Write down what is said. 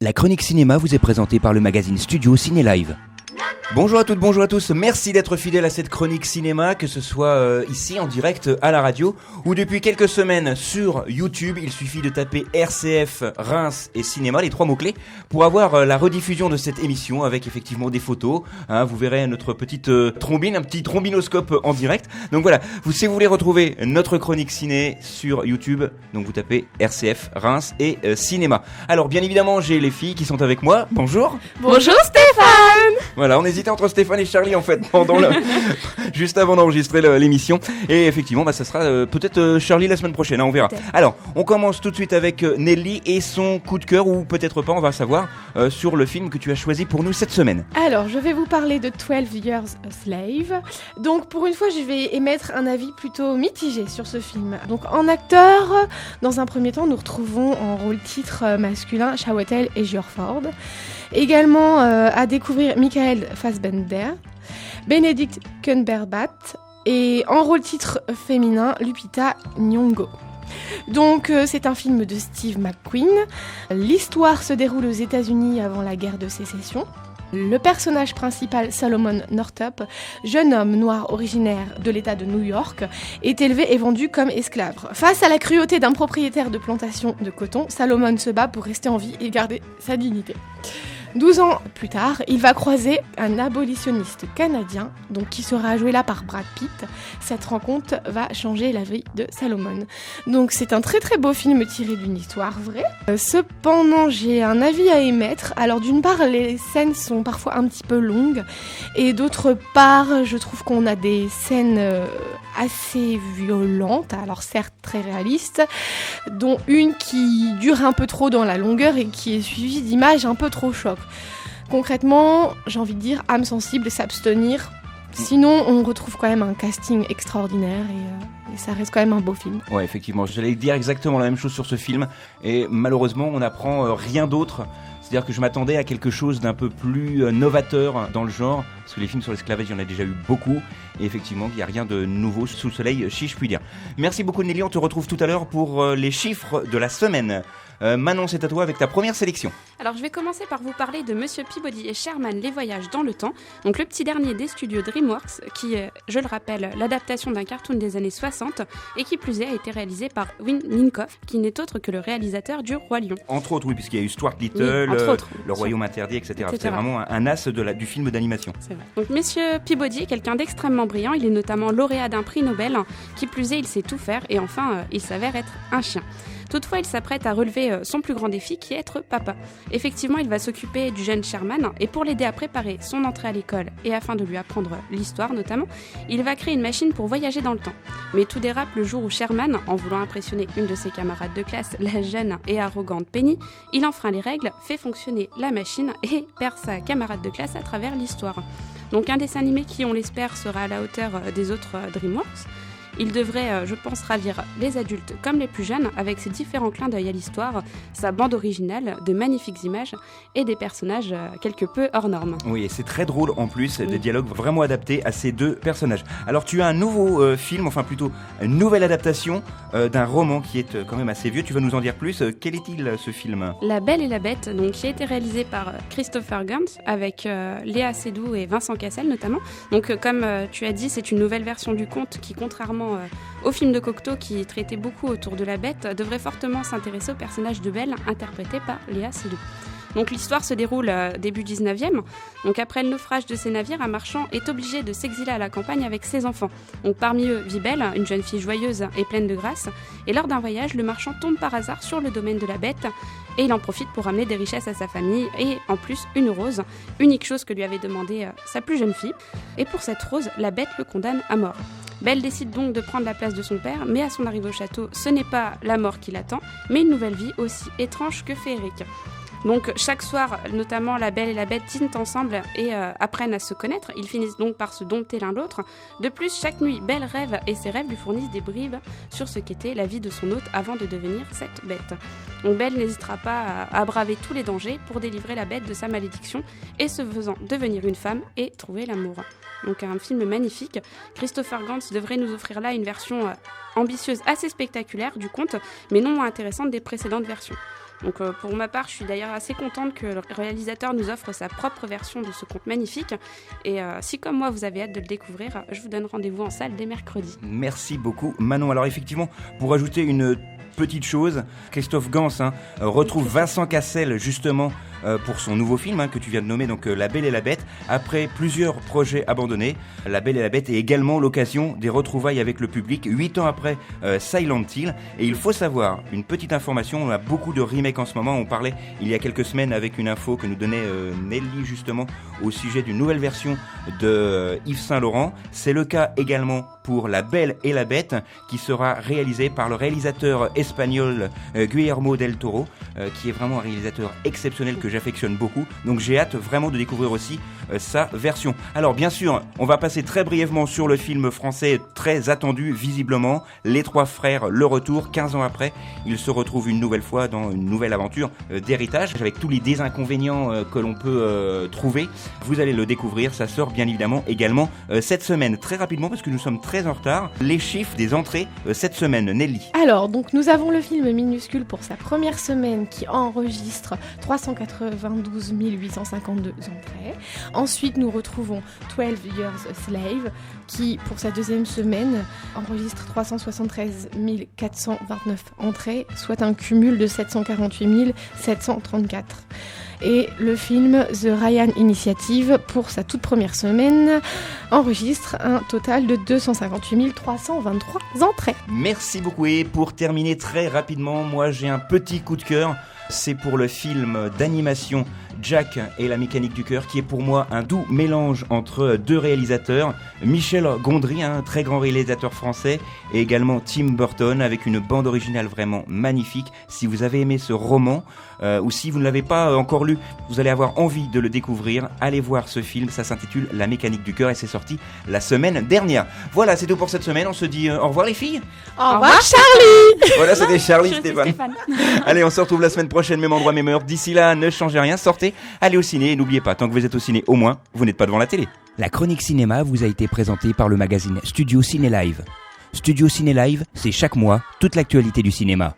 La chronique cinéma vous est présentée par le magazine Studio Ciné Live. Bonjour à toutes, bonjour à tous, merci d'être fidèles à cette chronique cinéma, que ce soit ici en direct à la radio ou depuis quelques semaines sur YouTube. Il suffit de taper RCF, Reims et cinéma, les trois mots-clés, pour avoir la rediffusion de cette émission avec effectivement des photos. Vous verrez notre petite trombine, un petit trombinoscope en direct. Donc voilà, si vous voulez retrouver notre chronique ciné sur YouTube, donc vous tapez RCF, Reims et cinéma. Alors bien évidemment, j'ai les filles qui sont avec moi. Bonjour. Bonjour Stéphane. Voilà, on hésitait entre Stéphane et Charlie en fait juste avant d'enregistrer l'émission. Et effectivement, ça sera peut-être Charlie la semaine prochaine, on verra. Peut-être. Alors, on commence tout de suite avec Nelly et son coup de cœur, ou peut-être pas, on va savoir, sur le film que tu as choisi pour nous cette semaine. Alors, je vais vous parler de 12 Years a Slave. Donc, pour une fois, je vais émettre un avis plutôt mitigé sur ce film. Donc, en acteur, dans un premier temps, nous retrouvons en rôle titre masculin Chiwetel Ejiofor. Également à découvrir Michael Fassbender, Benedict Cumberbatch et en rôle titre féminin Lupita Nyong'o. Donc c'est un film de Steve McQueen. L'histoire se déroule aux États-Unis avant la guerre de sécession. Le personnage principal, Solomon Northup, jeune homme noir originaire de l'État de New York, est élevé et vendu comme esclave. Face à la cruauté d'un propriétaire de plantation de coton, Solomon se bat pour rester en vie et garder sa dignité. 12 ans plus tard, il va croiser un abolitionniste canadien, donc qui sera joué là par Brad Pitt. Cette rencontre va changer la vie de Solomon. Donc c'est un très très beau film tiré d'une histoire vraie. Cependant, j'ai un avis à émettre. Alors d'une part, les scènes sont parfois un petit peu longues, et d'autre part, je trouve qu'on a des scènes assez violentes, alors certes très réalistes, dont une qui dure un peu trop dans la longueur et qui est suivie d'images un peu trop chocs. Concrètement, j'ai envie de dire, âme sensible, s'abstenir. Sinon, on retrouve quand même un casting extraordinaire et ça reste quand même un beau film. Ouais, effectivement, j'allais dire exactement la même chose sur ce film et malheureusement, on n'apprend rien d'autre. C'est-à-dire que je m'attendais à quelque chose d'un peu plus novateur dans le genre, parce que les films sur l'esclavage, il y en a déjà eu beaucoup, et effectivement, il n'y a rien de nouveau sous le soleil, si je puis dire. Merci beaucoup Nelly, on te retrouve tout à l'heure pour les chiffres de la semaine. Manon, c'est à toi avec ta première sélection. Alors je vais commencer par vous parler de Monsieur Peabody et Sherman, les voyages dans le temps, donc le petit dernier des studios DreamWorks, qui est, je le rappelle, l'adaptation d'un cartoon des années 60, et qui plus est a été réalisé par Wim Minkoff, qui n'est autre que le réalisateur du Roi Lion. Entre autres, oui, puisqu'il y a eu Stuart Little, oui, le Royaume interdit, etc. C'est vraiment un as du film d'animation. C'est vrai. Donc Monsieur Peabody est quelqu'un d'extrêmement brillant, il est notamment lauréat d'un prix Nobel, qui plus est, il sait tout faire, et enfin, il s'avère être un chien. Toutefois, il s'apprête à relever son plus grand défi, qui est être papa. Effectivement, il va s'occuper du jeune Sherman, et pour l'aider à préparer son entrée à l'école, et afin de lui apprendre l'histoire notamment, il va créer une machine pour voyager dans le temps. Mais tout dérape le jour où Sherman, en voulant impressionner une de ses camarades de classe, la jeune et arrogante Penny, il enfreint les règles, fait fonctionner la machine, et perd sa camarade de classe à travers l'histoire. Donc un dessin animé qui, on l'espère, sera à la hauteur des autres DreamWorks. Il devrait, je pense, ravir les adultes comme les plus jeunes avec ses différents clins d'œil à l'histoire, sa bande originale, de magnifiques images et des personnages quelque peu hors normes. Oui, et c'est très drôle en plus, des dialogues vraiment adaptés à ces deux personnages. Alors tu as un nouveau film, enfin plutôt une nouvelle adaptation d'un roman qui est quand même assez vieux. Tu vas nous en dire plus. Quel est-il ce film ? La Belle et la Bête, donc, qui a été réalisé par Christopher Gans avec Léa Seydoux et Vincent Cassel notamment. Donc comme tu as dit, c'est une nouvelle version du conte qui, contrairement au film de Cocteau qui traitait beaucoup autour de la bête, devrait fortement s'intéresser au personnage de Belle interprété par Léa Seydoux. Donc l'histoire se déroule début 19e. Donc après le naufrage de ces navires, un marchand est obligé de s'exiler à la campagne avec ses enfants. Donc parmi eux vit Belle, une jeune fille joyeuse et pleine de grâce. Et lors d'un voyage, le marchand tombe par hasard sur le domaine de la bête et il en profite pour ramener des richesses à sa famille et en plus une rose, unique chose que lui avait demandé sa plus jeune fille. Et pour cette rose, la bête le condamne à mort. Belle décide donc de prendre la place de son père, mais à son arrivée au château, ce n'est pas la mort qui l'attend, mais une nouvelle vie aussi étrange que féerique. Donc chaque soir, notamment la Belle et la Bête dînent ensemble et apprennent à se connaître. Ils finissent donc par se dompter l'un l'autre. De plus, chaque nuit, Belle rêve et ses rêves lui fournissent des bribes sur ce qu'était la vie de son hôte avant de devenir cette bête. Donc Belle n'hésitera pas à braver tous les dangers pour délivrer la bête de sa malédiction et se faisant devenir une femme et trouver l'amour. Donc un film magnifique. Christopher Gans devrait nous offrir là une version ambitieuse, assez spectaculaire du conte, mais non moins intéressante des précédentes versions. Donc pour ma part, je suis d'ailleurs assez contente que le réalisateur nous offre sa propre version de ce conte magnifique. Et si comme moi vous avez hâte de le découvrir, je vous donne rendez-vous en salle dès mercredi. Merci beaucoup Manon. Alors effectivement, pour ajouter une petite chose, Christophe Gans retrouve Vincent Cassel justement pour son nouveau film que tu viens de nommer, donc La Belle et la Bête. Après plusieurs projets abandonnés, La Belle et la Bête est également l'occasion des retrouvailles avec le public 8 ans après Silent Hill. Et il faut savoir, une petite information, on a beaucoup de remakes en ce moment. On parlait il y a quelques semaines avec une info que nous donnait Nelly justement au sujet d'une nouvelle version de Yves Saint-Laurent. C'est le cas également pour La Belle et la Bête, qui sera réalisée par le réalisateur espagnol Guillermo del Toro, qui est vraiment un réalisateur exceptionnel que j'affectionne beaucoup. Donc j'ai hâte vraiment de découvrir aussi sa version. Alors bien sûr, on va passer très brièvement sur le film français très attendu visiblement, Les Trois Frères, le retour. 15 ans après, ils se retrouvent une nouvelle fois dans une nouvelle aventure d'héritage, avec tous les désinconvénients que l'on peut trouver. Vous allez le découvrir, ça sort bien évidemment également cette semaine. Très rapidement, parce que nous sommes très en retard, les chiffres des entrées cette semaine. Nelly. Alors, donc nous avons le film Minuscule pour sa première semaine qui enregistre 392 852 entrées. Ensuite, nous retrouvons 12 Years a Slave qui, pour sa deuxième semaine, enregistre 373 429 entrées, soit un cumul de 748 734. Et le film The Ryan Initiative, pour sa toute première semaine, enregistre un total de 258 323 entrées. Merci beaucoup. Et pour terminer très rapidement, moi j'ai un petit coup de cœur. C'est pour le film d'animation Jack et la mécanique du cœur, qui est pour moi un doux mélange entre deux réalisateurs, Michel Gondry, un très grand réalisateur français, et également Tim Burton, avec une bande originale vraiment magnifique. Si vous avez aimé ce roman, ou si vous ne l'avez pas encore lu, vous allez avoir envie de le découvrir. Allez voir ce film, ça s'intitule La mécanique du cœur et c'est sorti la semaine dernière. Voilà, c'est tout pour cette semaine. On se dit au revoir les filles. Au revoir Charlie. Voilà, c'était Charlie Stéphane. Allez, on se retrouve la semaine prochaine, même endroit, même heure. D'ici là, ne changez rien, sortez, allez au ciné et n'oubliez pas, tant que vous êtes au ciné, au moins, vous n'êtes pas devant la télé. La chronique cinéma vous a été présentée par le magazine Studio Ciné Live. Studio Ciné Live, c'est chaque mois toute l'actualité du cinéma.